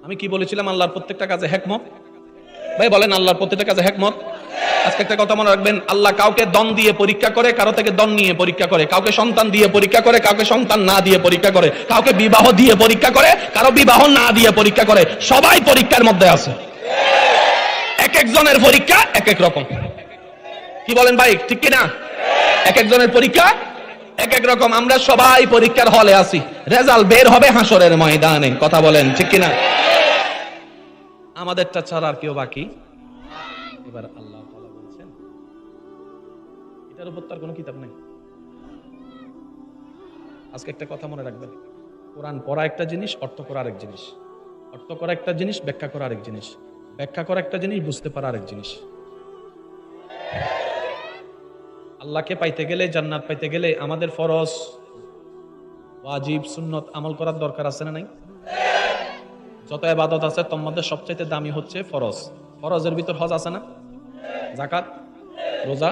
আমি কি বলেছিলাম? আল্লাহর প্রত্যেকটা কাজে হেকমত। ভাই বলেন, আল্লাহর প্রত্যেকটা কাজে হেকমত। আজকে একটা কথা মনে রাখবেন, আল্লাহ কাউকে দন দিয়ে পরীক্ষা করে, কারো থেকে দন নিয়ে পরীক্ষা করে, কাউকে সন্তান দিয়ে পরীক্ষা করে, কাউকে সন্তান না দিয়ে পরীক্ষা করে, কাউকে বিবাহ দিয়ে পরীক্ষা করে, কারো বিবাহ না দিয়ে পরীক্ষা করে। সবাই পরীক্ষার মধ্যে আছে। এক একজনের পরীক্ষা এক এক রকম। কি বলেন ভাই, ঠিক কিনা? এক একজনের পরীক্ষা এক এক রকম। আমরা সবাই পরীক্ষার হলে আছি, রেজাল্ট বের হবে হাসরের ময়দানে। কথা বলেন, ঠিক কিনা? আমাদেরটা ছাড়া আর কেউ বাকি। এবার আল্লাহ তাআলা বলছেন, এটার উপর তার কোনো কিতাব নেই। আজকে একটা কথা মনে রাখবেন, কোরআন পড়া একটা জিনিস, অর্থ করা আরেক জিনিস। অর্থ করা একটা জিনিস, ব্যাখ্যা করা আরেক জিনিস। ব্যাখ্যা করা একটা জিনিস, বুঝতে পারা আরেক জিনিস। আল্লাহকে পাইতে গেলে, জান্নাত পাইতে গেলে আমাদের ফরজ, ওয়াজিব, সুন্নত আমল করার দরকার আছে না নাই? যত ইবাদত আছে তার মধ্যে সবচেয়ে দামি হচ্ছে ফরজ। ফরজের ভিতর হজ আছে না? যাকাত, রোজা।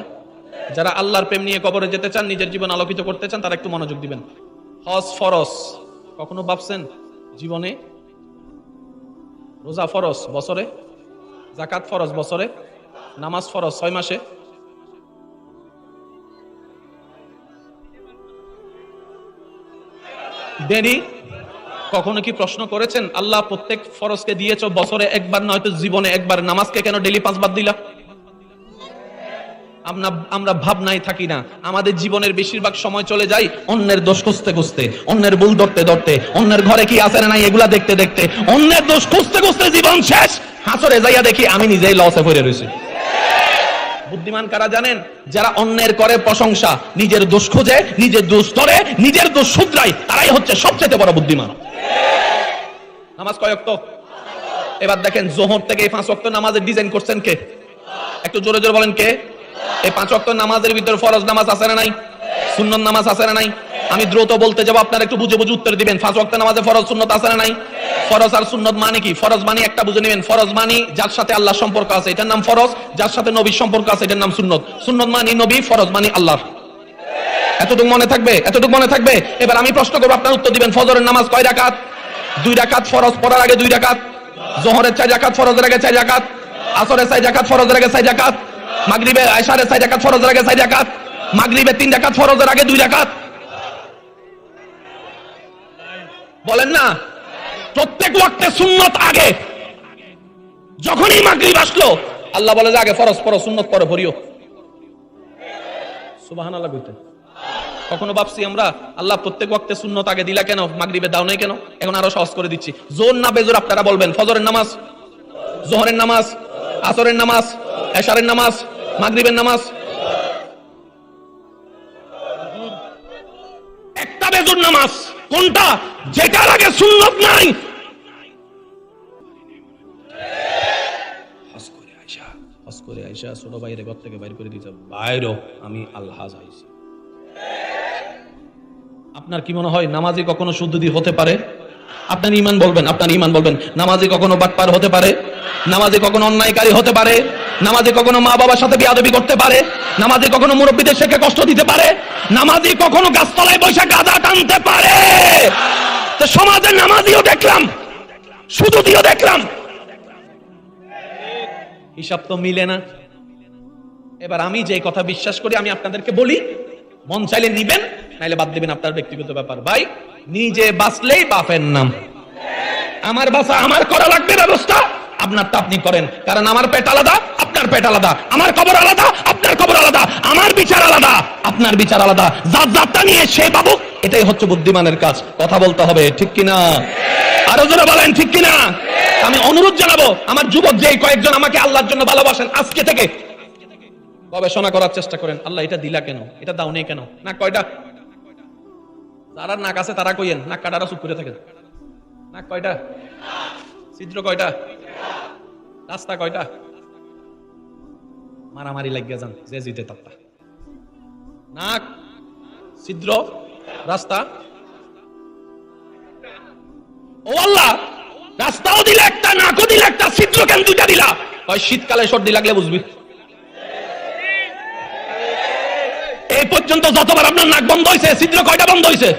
যারা আল্লাহর প্রেম নিয়ে কবরে যেতে চান, নিজের জীবন আলোকিত করতে চান, তারা একটু মনোযোগ দিবেন। হজ ফরজ, কখনো ভাবছেন জীবনে? রোজা ফরজ বছরে, যাকাত ফরজ বছরে, নামাজ ফরজ 6 মাসে। দেরি কখনো কি প্রশ্ন করেছেন, আল্লাহ প্রত্যেক ফরজকে দিয়েছো বছরে একবার, নয়তো জীবনে একবার, নামাজকে কেন ডেইলি 5 বার দিলা? আমরা ভাবনাই থাকি না। আমাদের জীবনের বেশিরভাগ সময় চলে যায় অন্যের দোষ খুঁজতে খুঁজতে, অন্যের ভুল ধরতে ধরতে, অন্যের ঘরে কি আছে না নাই এগুলা দেখতে দেখতে, অন্যের দোষ খুঁজতে খুঁজতে জীবন শেষ। হাসরে যাইয়া দেখি আমি নিজেই লসে পড়ে রয়েছি। বুদ্ধিমান কারা জানেন? যারা অন্যের করে প্রশংসা, নিজের দোষ খোঁজে, নিজের দোষ ধরে, নিজের দোষ শুধরায়, তারাই হচ্ছে সবচেয়ে বড় বুদ্ধিমান। নামাজ কয় ওয়াক্ত? এবার দেখেন, যোহর থেকে এই 5 ওয়াক্ত নামাজের ডিজাইন করছেন কে? একটু জোরে জোরে বলেন কে? এই 5 ওয়াক্ত নামাজের ভিতর ফরজ নামাজ আছে না নাই? সুন্নত নামাজ আছে না নাই? আমি দ্রুত বলতে যাব, আপনারা একটু বুঝে বুঝে উত্তর দিবেন। 5 ওয়াক্ত নামাজে ফরজ সুন্নত আছে না নাই? ফরজ আর সুন্নত মানে কি? ফরজ মানে একটা বুঝে নেবেন, ফরজ মানে যার সাথে আল্লাহর সম্পর্ক আছে, এটার নাম ফরজ। যার সাথে নবীর সম্পর্ক আছে, এটার নাম সুন্নত। সুন্নত মানে নবী, ফরজ মানে আল্লাহ। এতটুকু মনে থাকবে? এতটুকু মনে থাকবে? এবার আমি প্রশ্ন করব, আপনারা উত্তর দিবেন। ফজরের নামাজ কয় রাকাত? 2 রাকাত, ফরজ পড়ার আগে 2 রাকাত। যোহরের 4 রাকাত, ফরজের আগে 4 রাকাত। আসরের 4 রাকাত, ফরজের আগে 4 রাকাত। মাগরিবে ইশারের 4 রাকাত, ফরজের আগে 4 রাকাত। মাগরিবে 3 রাকাত, ফরজের আগে 2 রাকাত। বলেন না? প্রত্যেক ওয়াক্তে সুন্নত আগে। যখনই মাগরিব আসলো, আল্লাহ বলে যে আগে ফরজ পড়ো, সুন্নত পরে পড়িও। সুবহানাল্লাহ কইতে। কখনো ভাবছি আমরা, আল্লাহ প্রত্যেক ওয়াক্তে সুন্নত আগে দিলা কেন, মাগরিবে দাও নাই কেন? এখন আরো সহজ করে দিচ্ছি। জোর না বেজোর আপনারা বলবেন। ফজরের নামাজ, যোহরের নামাজ, আসরের নামাজ, এশারের নামাজ, মাগরিবের নামাজ। একটা বেজোর নামাজ কোনটা? যেটার আগে সুন্নত নাই। হজ করে আইসা ছোট ভাইয়ের ঘর থেকে বাইর করে দিয়েছে, বাইরো আমি আলহাজ আইছি। আপনার কি মনে হয় নামাজি কখনো শুদ্ধি হতে পারে? আপনার ঈমান বলবেন, আপনার ঈমান বলবেন। নামাজি কখনো বাটপার হতে পারে? নামাজি কখনো অন্যায়কারী হতে পারে? নামাজি কখনো মা বাবার সাথে বিয়াদবি করতে পারে? নামাজি কখনো মুরব্বীদের শেখে কষ্ট দিতে পারে? নামাজি কখনো গাছতলায় বসে গাঁজা টানতে পারে? তো সমাজে নামাজিও দেখলাম, শুধু দিও দেখলাম, হিসাব তো মিলে না। এবার আমি যে কথা বিশ্বাস করি আমি আপনাদেরকে বলি, মন চাইলে নিবেন, নাইলে বাদ দিবেন, আপনার ব্যক্তিগত ব্যাপার। ভাই, নিজে বাঁচলেই বাপের নাম। আমার বাঁচা আমার করা লাগবে ব্যবস্থা, আপনারটা আপনি করেন। কারণ আমার পেট আলাদা, আপনার পেট আলাদা। আমার কবর আলাদা, আপনার কবর আলাদা। আমার বিচার আলাদা, আপনার বিচার আলাদা। যার যারটা নিয়ে সে বাবু, এটাই হচ্ছে বুদ্ধিমানের কাজ। কথা বলতে হবে, ঠিক কিনা? আরো জোরে বলেন, ঠিক কিনা? আমি অনুরোধ জানাবো, আমার যুবক যে কয়েকজন আমাকে আল্লাহর জন্য ভালোবাসেন, আজকে থেকে গবেষণা করার চেষ্টা করেন। আল্লাহ এটা দিলা কেন, এটা দাও নেই কেন? না কয়টা? যারা নাক আছে তারা কইেন, নাক কাটারা চুপ করে থাকেন। নাক কয়টা? ছিদ্র কয়টা? রাস্তা কয়টা? মারামারি লাগিয়া যান, যে জিতে তাত্তা। নাক, ছিদ্র, রাস্তা। ও আল্লাহ, রাস্তাও দিলে একটা, নাকও দিলে একটা, ছিদ্র কেন 2টা দিলা? ওই শীতকালে সর্দি লাগলে বুঝবি। এই পর্যন্ত যতবার আপনার নাক বন্ধ হয়েছে, ছিদ্র কয়টা বন্ধ হয়েছে?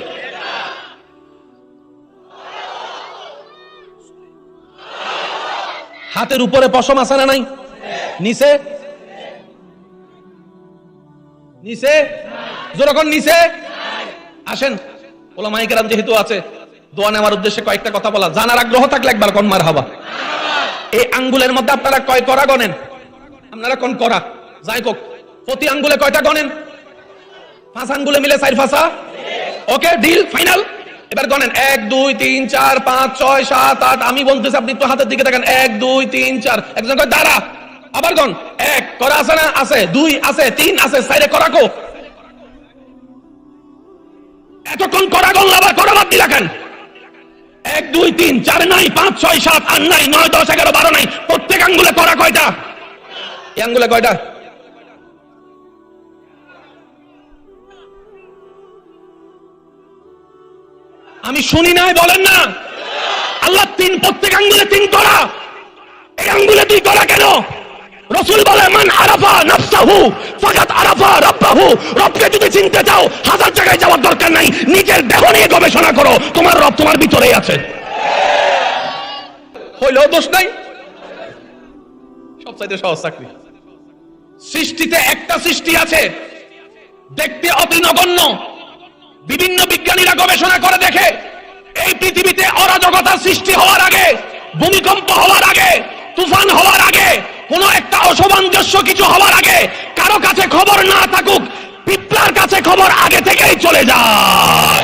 হাতের উপরে পশম আছে না নাই? নিচে নিচে যখন নিচে আসেন, ওলামায়ে কেরাম যেহেতু আছে, দোয়া নেওয়ার উদ্দেশ্যে কয়েকটা কথা বলা। জানার আগ্রহ থাকলে একবার কোন মারহাবা। এই আঙ্গুলের মধ্যে আপনারা কয় করা গনেন? আপনারা কোন করা যাই কোক, প্রতি আঙ্গুলে কয়টা গনেন? 5 আঙ্গুলে মিলে 4 ফাঁসা। ওকে, ডিল ফাইনাল। এবার গনেন 1 2 3 4 5 6 7 8। আমি বলতেছি, আপনি একটু হাতের দিকে দেখেন। 1 2 3 4। একজন কয় দাঁড়া, আবার গন। 1 করা আছে না? আছে। 2 আছে, 3 আছে, 4 করা কো। এতক্ষণ করা গন আবার করা বাদ দিলা কেন? 1 2 3 4 নাই, 5 6 7 8 নাই, 9 10 11 12 নাই। প্রত্যেক আঙ্গুলে করা কয়টা? এই আঙ্গুলে কয়টা? আমি শুনি নাই, বলেন না। আল্লাহ 3, প্রত্যেক আঙ্গুলে 3 করা। এই আঙ্গুলে 2 করা কেন? রাসূল বলে, মান আরাফা নাফসাহু ফাকাত আরাফা রাব্বাহু। রবকে যদি চিনতে চাও 1000 জায়গায় যাওয়ার দরকার নাই, নিজের দেহ নিয়ে গবেষণা করো, তোমার রব তোমার ভিতরেই আছে। হইলেও দোষ নাই। সবচাইতে সহজ চাকরি। সৃষ্টিতে একটা সৃষ্টি আছে, দেখতে অতি নগণ্য। বিভিন্ন বিজ্ঞানীরা গবেষণা করে দেখে, এই পৃথিবীতে অরাজকতা সৃষ্টি হওয়ার আগে, ভূমিকম্প হওয়ার আগে, তুফান হওয়ার আগে, কোন একটা অসামঞ্জস্য কিছু হওয়ার আগে, কারো কাছে খবর না থাকুক, পিঁপড়ার কাছে খবর আগে থেকেই চলে যায়।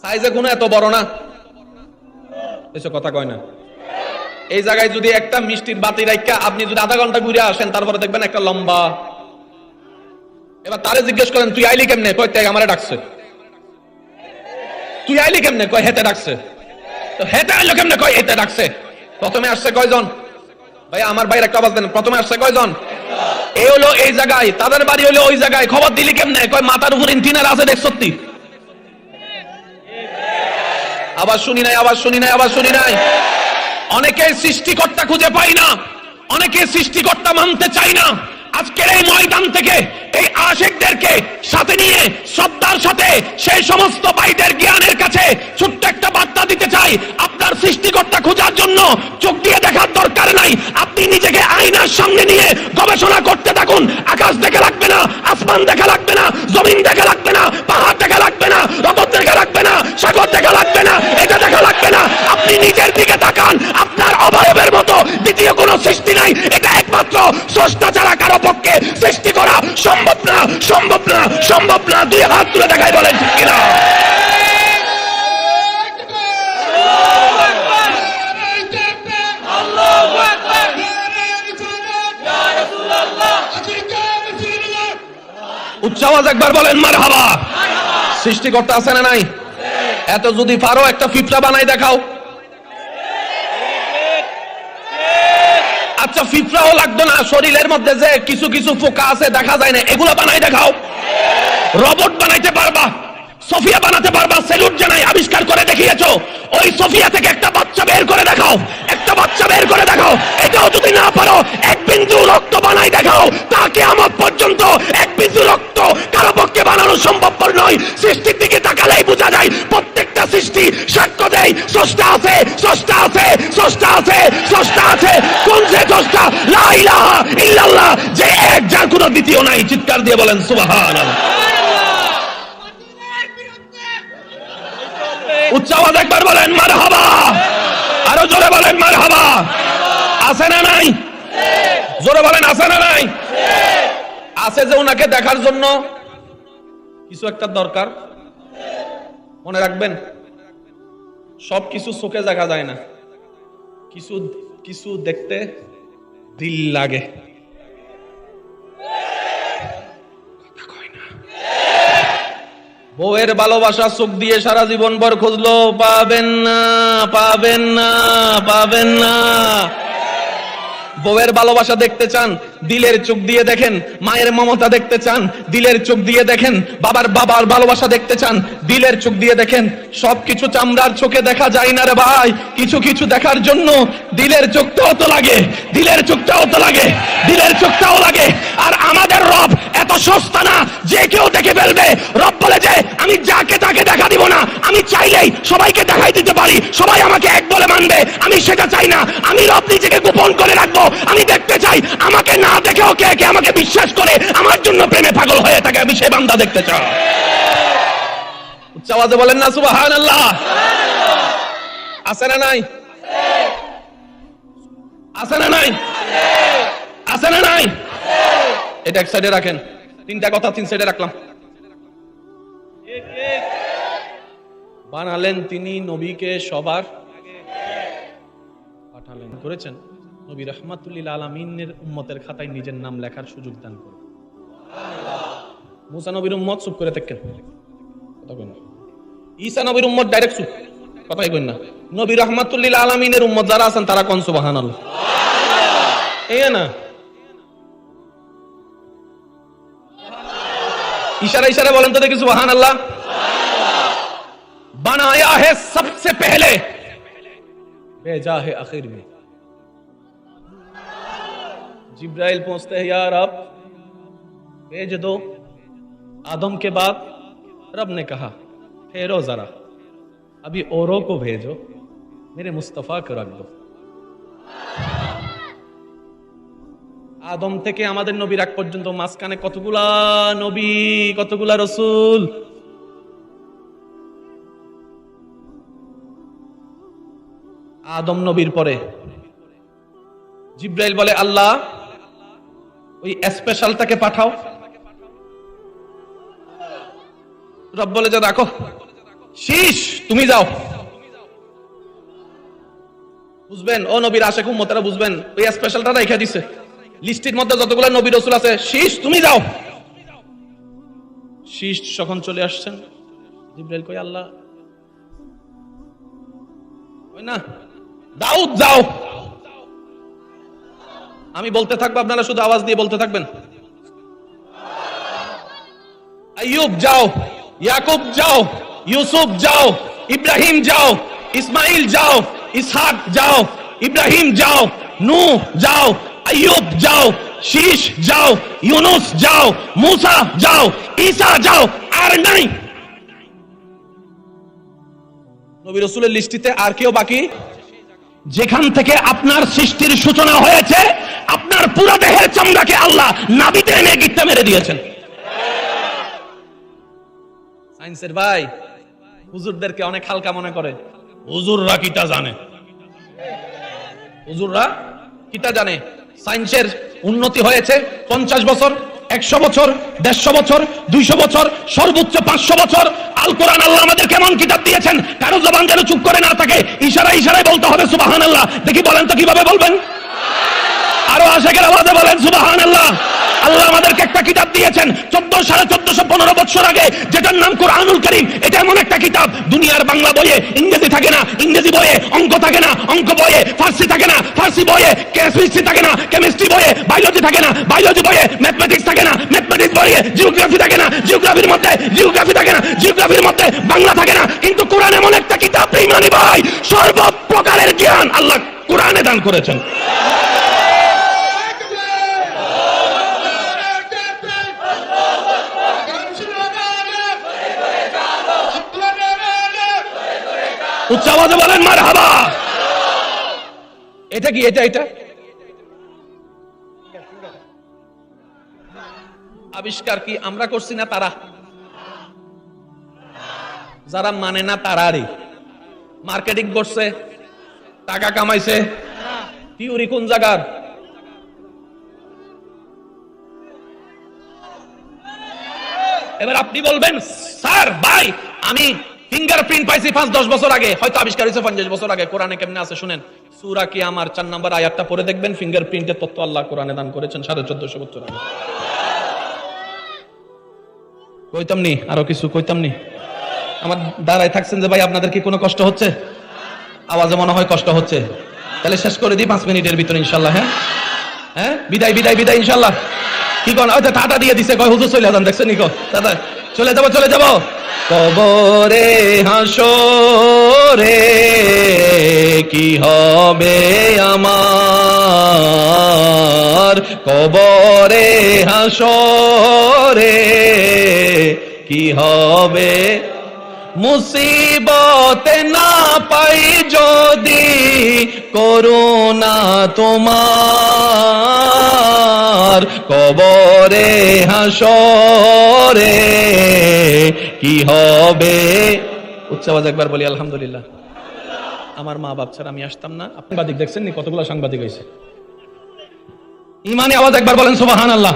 সাইজে কোনো এত বড় না, এসব কথা কয় না। এই জায়গায় যদি একটা মিষ্টির বাতি রাখা আপনি যদি আধা ঘন্টা ঘুরে আসেন, তারপরে দেখবেন একটা লম্বা। এবার তারে জিজ্ঞেস করেন, তুই আইলি কেমনে? কয় তাই আমারে ডাকছে। তুই আইলি কেমনে? কয় হেতে ডাকছে। তো হেতে আইলো কেমনে? কয় হেতে ডাকছে। প্রথমে আসছে কয়জন? ভাই আমার ভাইয়ের একটা আওয়াজ দেন। প্রথমে আসছে কয়জন? এই হলো এই জায়গায়, তাদের বাড়ি হলো ওই জায়গায়। খবর দিলি কেমনে? কয় মাথার উপর ইন্টিনার আছে, দেখ সত্যি। আবার শুনি নাই, আবার শুনি নাই, আবার শুনি নাই। অনেকে সৃষ্টিকর্তা খুঁজে পাই না, অনেকে সৃষ্টিকর্তা মানতে চাই না। আজকের এই ময়দান থেকে এই আশিকদেরকে সাথে নিয়ে শ্রদ্ধার সাথে সেই সমস্ত ভাইদের জ্ঞানের কাছে ছোট্ট একটা বার্তা দিতে চাই। আপনার সৃষ্টিকর্তা খোঁজার জন্য চোখ দিয়ে দেখার দরকার নাই। আপনি নিজেকে আয়নার সামনে নিয়ে গবেষণা করতে থাকুন। আকাশ দেখা লাগবে না, আসমান দেখা লাগবে না, জমিন দেখা লাগবে না, পাহাড় দেখা লাগবে না, রবত দেখা লাগবে না, সাগর দেখা লাগবে না, এটা দেখা লাগবে না। আপনি নিজের দিকে তাকান। আপনার অবয়বের মতো দ্বিতীয় কোনো সৃষ্টি নাই। এটা একমাত্র স্রষ্টা ছাড়া কারো পক্ষে সৃষ্টি করা সম্ভব না, সম্ভব না, সম্ভব না। 2 হাত তুলে দেখাই, বলেন ঠিক কিনা? উচ্চ আওয়াজ একবার বলেন মারহাবা। সৃষ্টিকর্তা আছে না নাই? এত যদি পারো একটা পিঁপড়া বানাই দেখাও। আচ্ছা, পিঁপড়াও লাগতো না, শরীরের মধ্যে যে কিছু কিছু পোকা আছে দেখা যায় না, এগুলো বানাই দেখাও। রোবট বানাইতে পারবা, সোফিয়া বানাতে পারবা, সেলুট জানাই আবিষ্কার করে দেখিয়েছো। ওই সোফিয়া থেকে একটা বাচ্চা বের করে দেখাও, একটা বাচ্চা বের করে দেখাও। এটাও যদি না পারো, 1 বিন্দু রক্ত বানাই দেখাও। তা কিয়ামত পর্যন্ত 1 বিন্দু রক্ত কারো পক্ষে বানানো সম্ভবপর নয়। সৃষ্টির দিকে তাকালেই বোঝা যায়, প্রত্যেকটা সৃষ্টি সাক্ষ্য দেয় স্রষ্টা আছে, স্রষ্টা আছে, স্রষ্টা আছে, স্রষ্টা আছে। কোন সে স্রষ্টা? লা ইলাহা ইল্লাল্লাহ, যে এক, যার কোনো দ্বিতীয় নাই। চিৎকার দিয়ে বলেন সুবহানাল্লাহ। উচ্চ আওয়াজ একবার বলেন মারহাবা। আরো জোরে বলেন মারহাবা। আছে না নাই? জোরে বলেন আছে না নাই? আছে যে ওনাকে দেখার জন্য কিছু একটা দরকার। মনে রাখবেন, সব কিছু চোখে দেখা যায় না, কিছু কিছু দেখতে দিল লাগে। বউয়ের ভালোবাসা চোখ দিয়ে সারা জীবন ভর খুঁজলো, পাবেন না, পাবেন না, পাবেন না। বউয়ের ভালোবাসা দেখতে চান, দিলের চোখ দিয়ে দেখেন, মায়ের মমতা দেখতে চান, দিলের চোখ দিয়ে দেখেন, বাবার ভালোবাসা দেখতে চান, দিলের চোখ দিয়ে দেখেন। সবকিছু চামড়ার চোখে দেখা যায় না রে ভাই, কিছু কিছু দেখার জন্য দিলের চোখটাও তো লাগে, দিলের চোখটাও তো লাগে, দিলের চোখটাও লাগে। আর আমাদের রব এত সস্তা না যে কেউ দেখে ফেলবে। রব বলে যে আমি যাকে তাকে দেখা দিব না, আমি চাইলেই সবাইকে দেখাই দিতে পারি, সবাই আমাকে এক বলে মানবে, আমি সেটা চাই না। আমি রব নিজেকে গোপন করে রাখবো, আমি দেখতে চাই আমাকে না দেখেও কে কে আমাকে বিশ্বাস করে আমার জন্য প্রেমে পাগল হয়ে থাকে, আমি সে বান্দা দেখতে চাই। উচ্চ আওয়াজে বলেন না সুবহানাল্লাহ। আছে না নাই? আছে না নাই? আছে না নাই? এটা এক সাইডে রাখেন, তিনটা কথা তিন সাইডে রাখলাম। বানালেন তিনি নবীকে সবার পাঠালেন করেছেন নবী রাহমাতুল লিল আলামিনের উম্মতের খাতায় নিজের নাম লেখার সুযোগ দান করে। মুসা নবীর উম্মত চুপ করে থাকেন, কথা কই না। ঈসা নবীর উম্মত ডাইরেক্ট চুপ, কথাই কই না। নবী রাহমাতুল লিল আলামিনের উম্মত যারা আছেন তারা কোন সুবহানাল্লাহ। এই না इशारा इशारा बोलें तो देखिए सुभान अल्लाह। बनाया है सबसे पहले, भेजा है आखिर में। जिब्राइल पहुंचते हैं, यार आप भेज दो। आदम के बाद रब ने कहा ठहरो जरा, अभी औरों को भेजो, मेरे मुस्तफा को रख दो। আদম থেকে আমাদের নবী রাগ পর্যন্ত মাঝখানে কতগুলা নবী, কতগুলা রাসূল। আদম নবীর পরে জিব্রাইল বলে আল্লাহ ওই স্পেশালটাকে পাঠাও। রব বলে যে রাখো, শীষ তুমি যাও। বুঝবেন ও নবীর আশিক উম্মতেরা বুঝবেন, ওই স্পেশালটা রেখে দিছে লিস্টের মধ্যে যতগুলো নবী রাসূল আছে, শীষ তুমি যাও। শীষ যখন চলে আসছেন জিব্রাইল কই আল্লাহ ওই না দাউদ যাও। আমি বলতে থাকবো, আপনারা শুধু আওয়াজ দিয়ে বলতে থাকবেন। আইয়ুব যাও, ইয়াকুব যাও, ইউসুফ যাও, ইব্রাহিম যাও, ইসমাইল যাও, ইসহাক যাও, ইব্রাহিম যাও, নূহ যাও, আইয়ুব যাও, শীষ যাও, ইউনুস যাও, মুসা যাও, ঈসা যাও। আর নাই নবী রাসূলের লিস্টিতে আর কেউ বাকি? যেখান থেকে আপনার সৃষ্টির সূচনা হয়েছে, আপনার পুরো দেহের চামড়াকে আল্লাহ নাভিতে এনে গিট্টা মেরে দিয়েছেন। সায়েন্সের ভাই হুজুরদেরকে অনেক হালকা মনে করে, হুজুররা কিটা জানে, হুজুররা কিটা জানে। সায়েন্সের উন্নতি হয়েছে 50 বছর, 100 বছর, 150 বছর, 200 বছর, সর্বোচ্চ 500 বছর। আল কোরআন আল্লাহ আমাদের কেমন কিতাব দিয়েছেন, কারো জবান যেন চুপ করে না থাকে, ইশারায় ইশারায় বলতে হবে সুবহানাল্লাহ। দেখি বলেন তো কিভাবে বলবেন, আরো আশেকের আওয়াজে বলেন সুবহানাল্লাহ। আল্লাহ আমাদেরকে একটা কিতাব দিয়েছেন 1415 বছর আগে, যেটার নাম কোরআনুল কারীম। এটা এমন একটা কিতাব, দুনিয়ার বাংলা বইয়ে ইংরেজি থাকে না, ইংরেজি বইয়ে অঙ্ক থাকে না, অঙ্ক বইয়ে ফার্সি থাকে না, ফার্সি বইয়ে কেমিস্ট্রি থাকে না, কেমিস্ট্রি বইয়ে বায়োলজি থাকে না, বায়োলজি বইয়ে ম্যাথমেটিক্স থাকে না, ম্যাথমেটিক্স বইয়ে জিওগ্রাফি থাকে না, জিওগ্রাফির মধ্যে জিওগ্রাফি থাকে না, জিওগ্রাফির মধ্যে বাংলা থাকে না। কিন্তু কোরআন এমন একটা কিতাব বেঈমানি ভাই, সর্বপ্রকারের জ্ঞান আল্লাহ কোরআনে দান করেছেন। উচ্চ আওয়াজে বলেন মারহাবা। এটা কি? এটা আবিষ্কার কি আমরা করছি না তারা? যারা মানে না তারারই মার্কেটিং করছে, টাকা কামাইছে। থিওরি কোন জায়গার? এবার আপনি বলবেন স্যার ভাই আমি ফিঙ্গারপ্রিন্ট পাইছি 5-10 বছর আগে, হয়তো আবিষ্কার হয়েছে 50 বছর আগে। কোরআনে কেমনে আছে শুনেন, সূরা কিয়ামার 4 নম্বর আয়াতটা পড়ে দেখবেন, ফিঙ্গারপ্রিন্টের তথ্য আল্লাহ কোরআনে দান করেছেন 1450 বছর আগে। কইতাম নি আরো কিছু কইতাম নি? আমার দাঁড়ায় থাকছেন যে ভাই আপনাদের কি কোনো কষ্ট হচ্ছে? আওয়াজে মনে হয় কষ্ট হচ্ছে, তাহলে শেষ করে দিই 5 মিনিটের ভিতরে ইনশাআল্লাহ। হ্যাঁ হ্যাঁ বিদায় বিদায় বিদায় ইনশাল্লাহ। কি কোন ওই টাটা দিয়ে দিছে, কয় হুজুর চলে যান, দেখছেন নি কো দাদা চলে যাব চলে যাব। কবরে হাসরে কি হবে আমার, কবরে হাসরে কি হবে, মুসিবতে না পাই যদি করুণা তোমার, কবরে হাসরে কি হবে। উচ্চ আওয়াজ একবার বলি আলহামদুলিল্লাহ। আমার মা বাপ ছাড়া আমি আসতাম না। সাংবাদিক দেখছেন নি কতগুলো সাংবাদিক হয়েছে। ইমানে আওয়াজ একবার বলেন সুবহানাল্লাহ।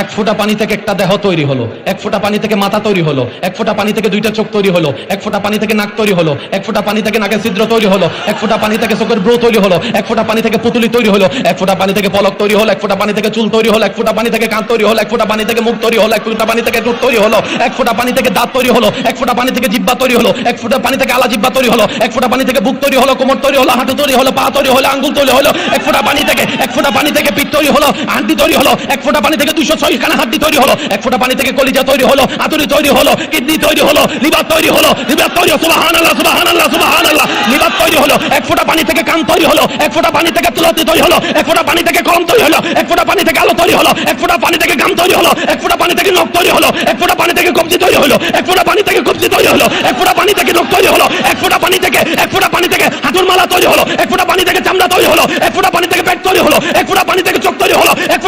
এক ফোঁটা পানি থেকে একটা দেহ তৈরি হলো, এক ফোঁটা পানি থেকে মাথা তৈরি হলো, এক ফোঁটা পানি থেকে দুইটা চোখ তৈরি হলো, এক ফোঁটা পানি থেকে নাক তৈরি হলো, এক ফোঁটা পানি থেকে নাকের ছিদ্র তৈরি হলো, এক ফোঁটা পানি থেকে চোখের ব্রো তৈরি হলো, এক ফোঁটা পানি থেকে পুতুলি তৈরি হলো, এক ফোঁটা পানি থেকে পলক তৈরি হলো, এক ফোঁটা পানি থেকে চুল তৈরি হলো, এক ফোঁটা পানি থেকে কান তৈরি হলো, এক ফোঁটা পানি থেকে মুখ তৈরি হলো, এক ফোঁটা পানি থেকে ঠোঁট তৈরি হলো, এক ফোঁটা পানি থেকে দাঁত তৈরি হলো, এক ফোঁটা পানি থেকে জিহ্বা তৈরি হলো, এক ফোঁটা পানি থেকে আলা জিহ্বা তৈরি হলো, এক ফোঁটা পানি থেকে বুক তৈরি হলো, কোমর তৈরি হলো, হাঁটু তৈরি হলো, পা তৈরি হলো, আঙ্গুল তৈরি হলো, এক ফোঁটা পানি থেকে পিঠ তৈরি হলো, হাড্ডি তৈরি হলো, এক ফোঁটা পানি থেকে 206 খানা হাড্ডি তৈরি হলো, এক ফোঁটা পানি থেকে কলিজা তৈরি হলো, আতুরি তৈরি হলো, কিডনি তৈরি হলো, লিভার তৈরি হলো, লিভার তৈরি হলো, সুবহানাল্লাহ সুবহানাল্লাহ সুবহানাল্লাহ, লিভার তৈরি হলো, এক ফোঁটা পানি থেকে কান তৈরি হলো, এক ফোঁটা পানি থেকে তুলসী তৈরি হলো, এক ফোঁটা পানি থেকে কলম তৈরি হলো, এক ফোঁটা পানি থেকে আলো তৈরি হলো, এক ফোঁটা পানি থেকে গাম তৈরি হলো, এক ফোঁটা পানি থেকে নখ তৈরি হলো, এক ফোঁটা পানি থেকে কবজি তৈরি হলো, এক ফোঁটা পানি থেকে কবজি তৈরি হলো, এক ফোঁটা পানি থেকে নখ তৈরি হলো, এক ফোঁটা পানি থেকে হাঁটুর মালা তৈরি হলো, এক ফোঁটা পানি থেকে চামড়া তৈরি হলো, এক ফোঁটা পানি থেকে পেট তৈরি হলো, এক ফোঁটা পানি থেকে চোখ তৈরি হলো, এক ফোঁটা